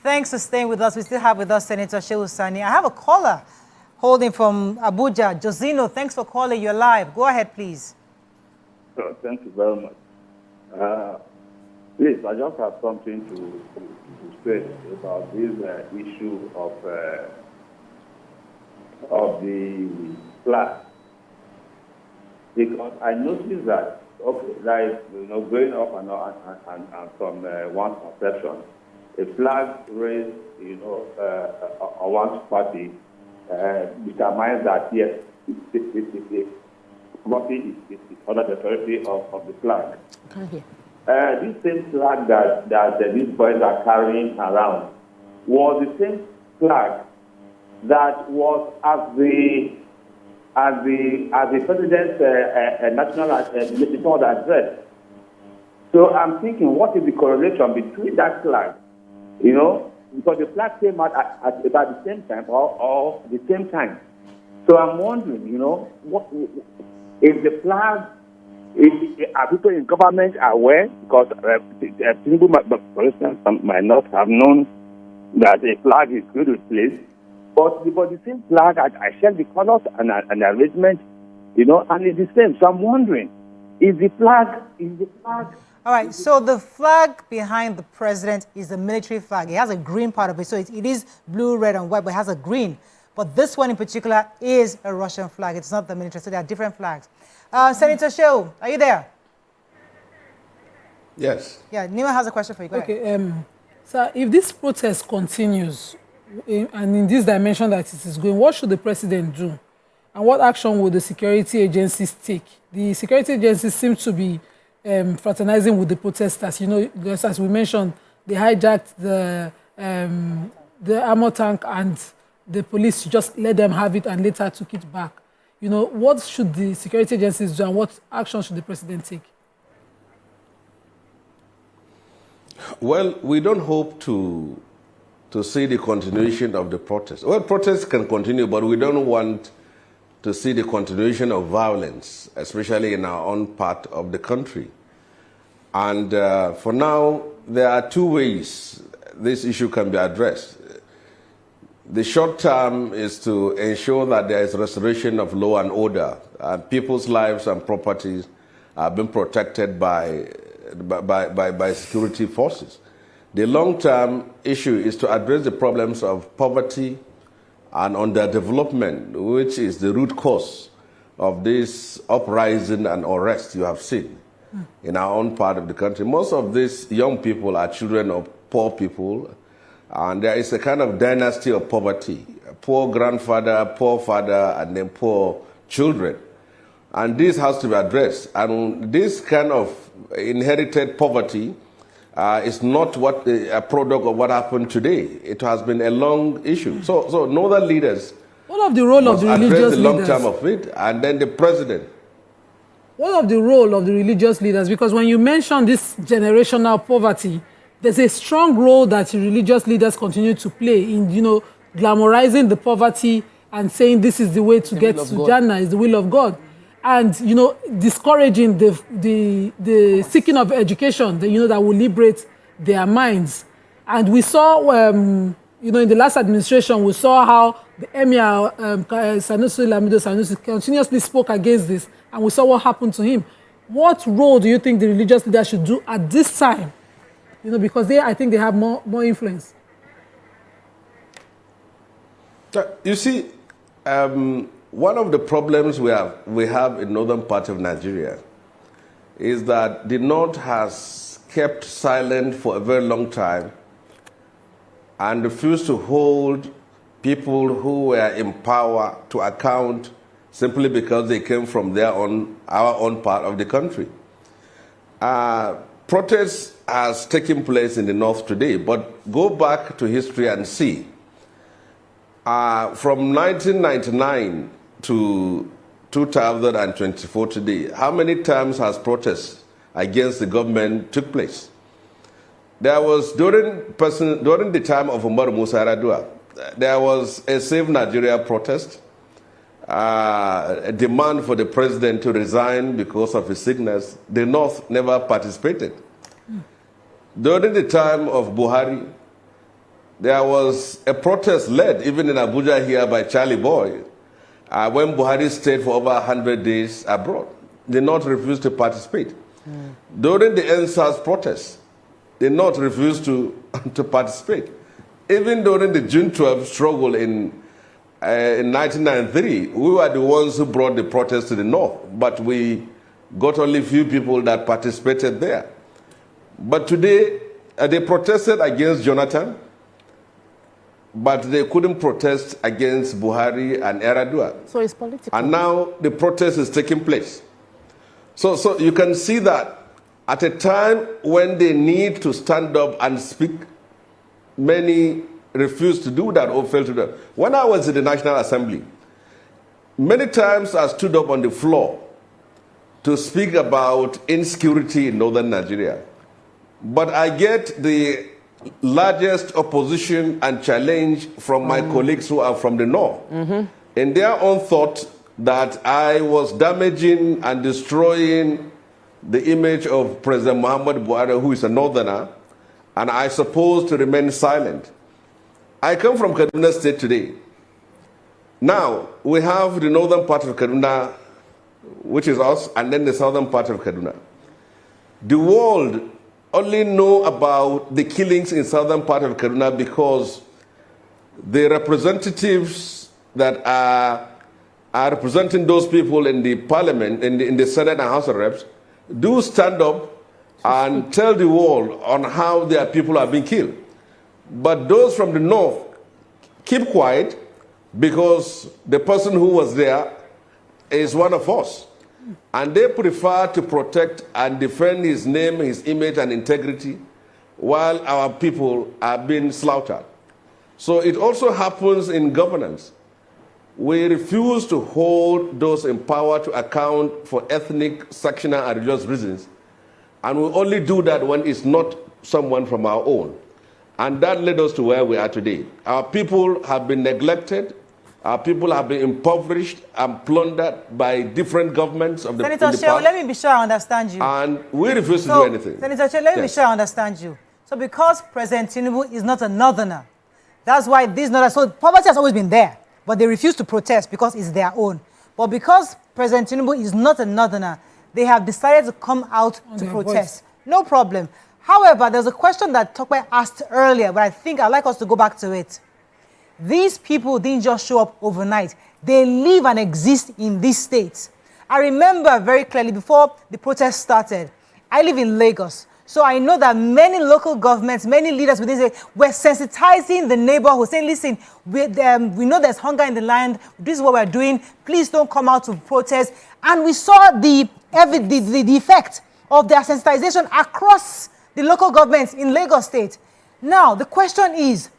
Thanks for staying with us. We still have with us Senator Shehu Sani. I have a caller holding from Abuja. Josino, thanks for calling. You're live. Go ahead, please. Thank you very much. Please, I just have something to say about this issue of the flag. Because I noticed that, growing up and from one's perception, a flag raised, on one's party determines that, yes, property is under the authority of the flag. Okay. This same flag that these boys are carrying around was the same flag that was as the president's national address. So I'm thinking, what is the correlation between that flag, because the flag came out at about the same time or the same time. So I'm wondering, what is the flag? Are people in government aware? Because people, for instance, might not have known that a flag is good to place. But the same flag, I share the colors and the arrangement, and it's the same. So I'm wondering, is the flag? All right, so the flag behind the president is the military flag. It has a green part of it, so it is blue, red, and white, but it has a green. But this one in particular is a Russian flag. It's not the military, so there are different flags. Senator Shehu, are you there? Yes. Yeah, Nima has a question for you. Go ahead. Sir, if this protest continues, and in this dimension that it is going, what should the president do? And what action will the security agencies take? The security agencies seem to be fraternizing with the protesters. Just as we mentioned, they hijacked the armor tank and the police just let them have it and later took it back. What should the security agencies do and what action should the president take? Well, we don't hope to see the continuation of the protest. Well, protests can continue, but we don't want to see the continuation of violence, especially in our own part of the country. And for now, there are two ways this issue can be addressed. The short term is to ensure that there is restoration of law and order. People's lives and properties are being protected by security forces. The long-term issue is to address the problems of poverty and underdevelopment, which is the root cause of this uprising and unrest you have seen in our own part of the country. Most of these young people are children of poor people, and there is a kind of dynasty of poverty. A poor grandfather, poor father, and then poor children. And this has to be addressed. And this kind of inherited poverty is not a product of what happened today. It has been a long issue. So northern leaders what of the role of the religious address the long leaders? term of it, and then the president. What of the role of the religious leaders? Because when you mention this generational poverty, there's a strong role that the religious leaders continue to play in, glamorizing the poverty and saying this is the way to get to Jannah, is the will of God. And, discouraging the seeking of education, that will liberate their minds. And we saw, in the last administration, we saw how the Emir Sanusi Lamido Sanusi continuously spoke against this, and we saw what happened to him. What role do you think the religious leaders should do at this time? Because I think they have more influence. You see, one of the problems we have in northern part of Nigeria is that the North has kept silent for a very long time and refused to hold people who were in power to account simply because they came from our own part of the country. Protests has taken place in the North today, but go back to history and see. From 1999 to 2024 today, how many times has protests against the government took place? There was, during the time of Umar Musa Yar'Adua, there was a Save Nigeria protest, a demand for the president to resign because of his sickness. The North never participated. During the time of Buhari, there was a protest led even in Abuja here by Charlie Boy when Buhari stayed for over 100 days abroad. The North refused to participate. During the NSAS protests, the North refused to participate. Even during the June 12 struggle in 1993, we were the ones who brought the protests to the North, but we got only few people that participated there. But today, they protested against Jonathan, but they couldn't protest against Buhari and Yar'Adua. So it's political. And now the protest is taking place. So you can see that at a time when they need to stand up and speak, many refuse to do that or fail to do that. When I was in the National Assembly, many times I stood up on the floor to speak about insecurity in northern Nigeria. But I get the largest opposition and challenge from my colleagues who are from the north. In their own thought that I was damaging and destroying the image of President Muhammad Buhari, who is a northerner, and I supposed to remain silent. I come from Kaduna State today. Now, we have the northern part of Kaduna, which is us, and then the southern part of Kaduna. The world only know about the killings in southern part of Kaduna because the representatives that are representing those people in the parliament, in the Senate and House of Reps, do stand up and tell the world on how their people are being killed. But those from the north keep quiet because the person who was there is one of us. And they prefer to protect and defend his name, his image, and integrity while our people are being slaughtered. So it also happens in governance. We refuse to hold those in power to account for ethnic, sectional, and religious reasons. And we only do that when it's not someone from our own. And that led us to where we are today. Our people have been neglected. Our people have been impoverished and plundered by different governments of the past. Senator Shehu, let me be sure I understand you. And we refuse to do anything. Senator Shehu, let me be sure I understand you. So because President Tinubu is not a northerner, that's why this northern, so poverty has always been there, but they refuse to protest because it's their own. But because President Tinubu is not a northerner, they have decided to come out to protest. No problem. However, there's a question that Tope asked earlier, but I think I'd like us to go back to it. These people didn't just show up overnight. They live and exist in these states. I remember very clearly before the protest started, I live in Lagos. So I know that many local governments, many leaders within the state were sensitizing the neighborhood, saying, listen, we know there's hunger in the land. This is what we're doing. Please don't come out to protest. And we saw the effect of their sensitization across the local governments in Lagos State. Now, the question is,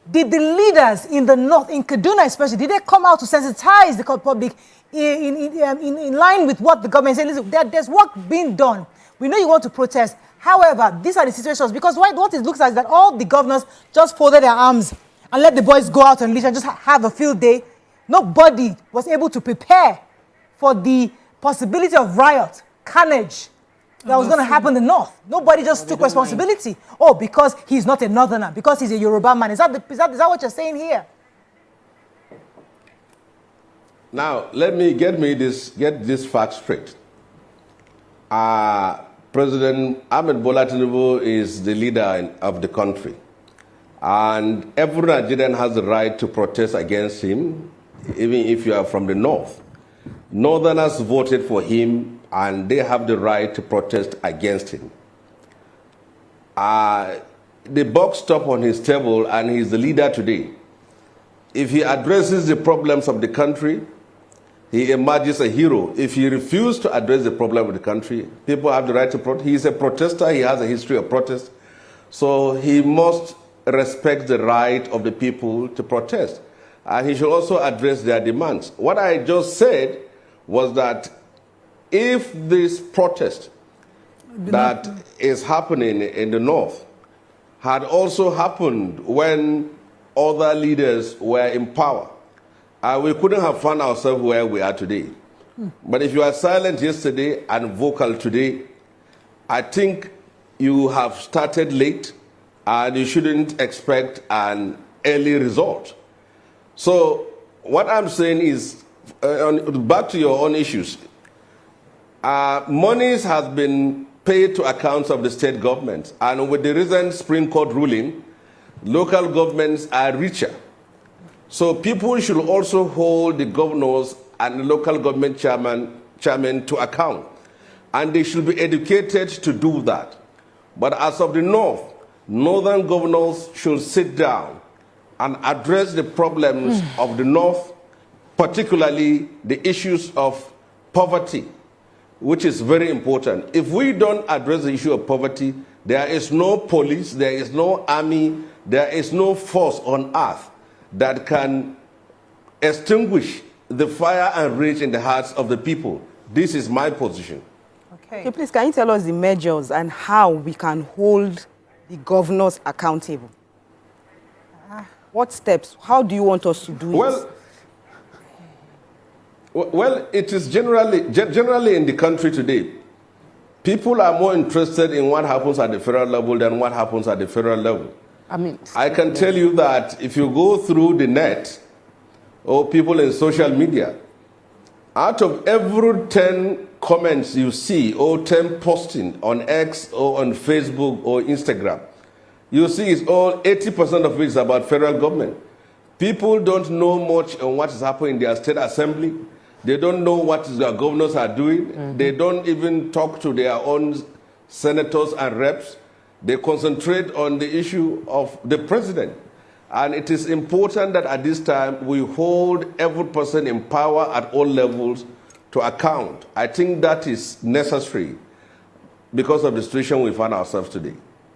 did the leaders in the north, in Kaduna especially, did they come out to sensitize the public in line with what the government said? Listen, there's work being done. We know you want to protest. However, these are the situations, because what it looks like is that all the governors just folded their arms and let the boys go out on leash and just have a field day. Nobody was able to prepare for the possibility of riot, carnage that was going to happen in the north. Nobody just took responsibility. Oh, because he's not a northerner, because he's a Yoruba man. Is that what you're saying here? Now, let me get this fact straight. President Ahmed Bola Tinubu is the leader of the country. And every Nigerian has the right to protest against him, even if you are from the north. Northerners voted for him, and they have the right to protest against him. The buck stopped on his table, and he's the leader today. If he addresses the problems of the country, he emerges a hero. If he refuses to address the problem of the country, people have the right to protest. He is a protester. He has a history of protest. So he must respect the right of the people to protest. And he should also address their demands. What I just said was that if this protest that is happening in the north had also happened when other leaders were in power, we couldn't have found ourselves where we are today. But if you are silent yesterday and vocal today, I think you have started late and you shouldn't expect an early result. So what I'm saying is, back to your own issues, monies has been paid to accounts of the state government, and with the recent Supreme Court ruling, local governments are richer. So people should also hold the governors and the local government chairman to account, and they should be educated to do that. But as of the North, northern governors should sit down and address the problems of the North, particularly the issues of poverty, which is very important. If we don't address the issue of poverty, there is no police, there is no army, there is no force on earth that can extinguish the fire and rage in the hearts of the people. This is my position. Okay, please, can you tell us the measures and how we can hold the governors accountable? What steps? How do you want us to do it? Well, it is generally in the country today, people are more interested in what happens at the federal level than what happens at the federal level. I can tell you that if you go through the net or people in social media, out of every 10 comments you see or 10 posting on X or on Facebook or Instagram, you see it's all 80% of it is about federal government. People don't know much on what is happening in their state assembly. They don't know what their governors are doing. They don't even talk to their own senators and reps. They concentrate on the issue of the president. And it is important that at this time we hold every person in power at all levels to account. I think that is necessary because of the situation we find ourselves today.